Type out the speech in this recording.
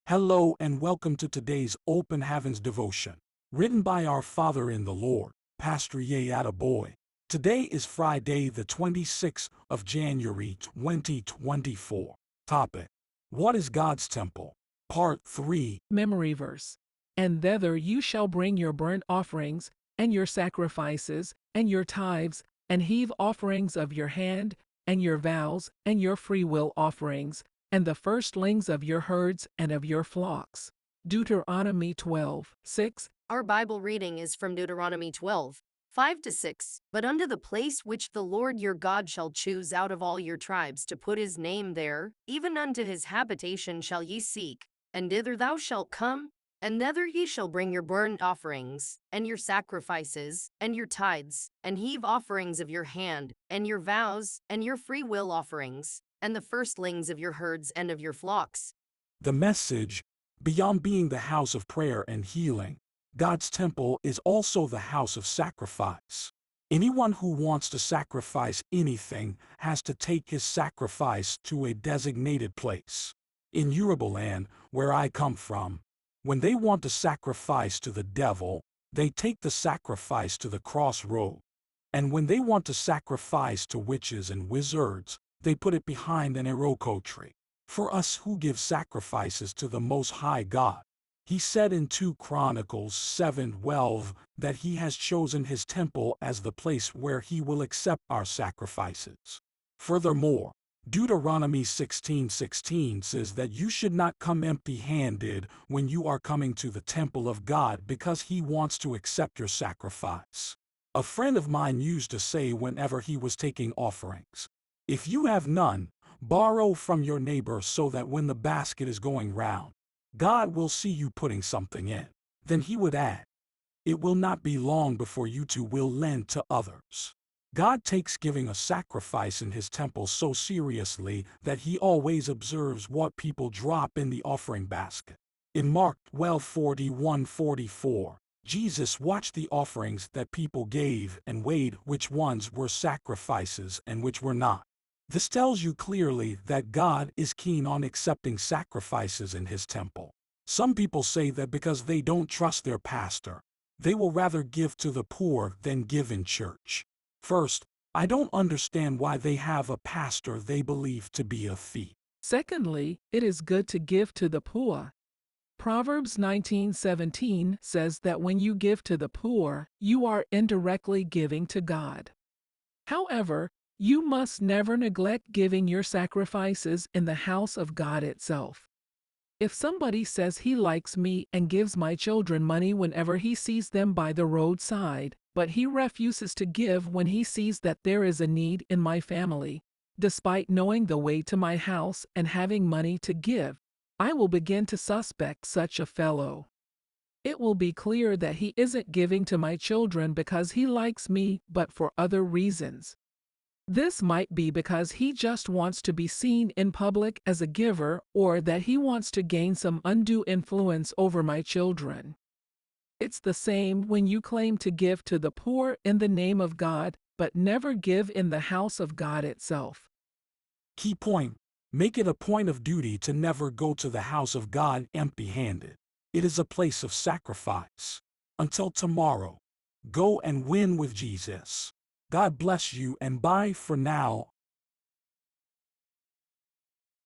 Hello and welcome to today's Open Heavens devotion, written by our Father in the Lord, Pastor Adeboye. Today is Friday, the 26th of January 2024. Topic: What is God's temple? Part 3. Memory verse. And thither you shall bring your burnt offerings, and your sacrifices, and your tithes, and heave offerings of your hand, and your vows, and your freewill offerings, and the firstlings of your herds and of your flocks. Deuteronomy 12:6. Our Bible reading is from Deuteronomy 12:5-6. But unto the place which the Lord your God shall choose out of all your tribes to put his name there, even unto his habitation shall ye seek, and thither thou shalt come, and thither ye shall bring your burnt offerings, and your sacrifices, and your tithes, and heave offerings of your hand, and your vows, and your freewill offerings, and the firstlings of your herds and of your flocks. The message: beyond being the house of prayer and healing, God's temple is also the house of sacrifice. Anyone who wants to sacrifice anything has to take his sacrifice to a designated place. In Yoruba land, where I come from, when they want to sacrifice to the devil, they take the sacrifice to the crossroad. And when they want to sacrifice to witches and wizards, they put it behind an iroko tree. For us who give sacrifices to the Most High God, he said in 2 Chronicles 7:12 that he has chosen his temple as the place where he will accept our sacrifices. Furthermore, Deuteronomy 16:16 says that you should not come empty-handed when you are coming to the temple of God, because he wants to accept your sacrifice. A friend of mine used to say whenever he was taking offerings, "If you have none, borrow from your neighbor so that when the basket is going round, God will see you putting something in." Then he would add, "It will not be long before you too will lend to others." God takes giving a sacrifice in his temple so seriously that he always observes what people drop in the offering basket. In Mark 12:41-44, Jesus watched the offerings that people gave and weighed which ones were sacrifices and which were not. This tells you clearly that God is keen on accepting sacrifices in his temple. Some people say that because they don't trust their pastor, they will rather give to the poor than give in church. First, I don't understand why they have a pastor they believe to be a thief. Secondly, it is good to give to the poor. Proverbs 19:17 says that when you give to the poor, you are indirectly giving to God. However, you must never neglect giving your sacrifices in the house of God itself. If somebody says he likes me and gives my children money whenever he sees them by the roadside, but he refuses to give when he sees that there is a need in my family, despite knowing the way to my house and having money to give, I will begin to suspect such a fellow. It will be clear that he isn't giving to my children because he likes me, but for other reasons. This might be because he just wants to be seen in public as a giver, or that he wants to gain some undue influence over my children. It's the same when you claim to give to the poor in the name of God, but never give in the house of God itself. Key point: make it a point of duty to never go to the house of God empty-handed. It is a place of sacrifice. Until tomorrow, go and win with Jesus. God bless you, and bye for now.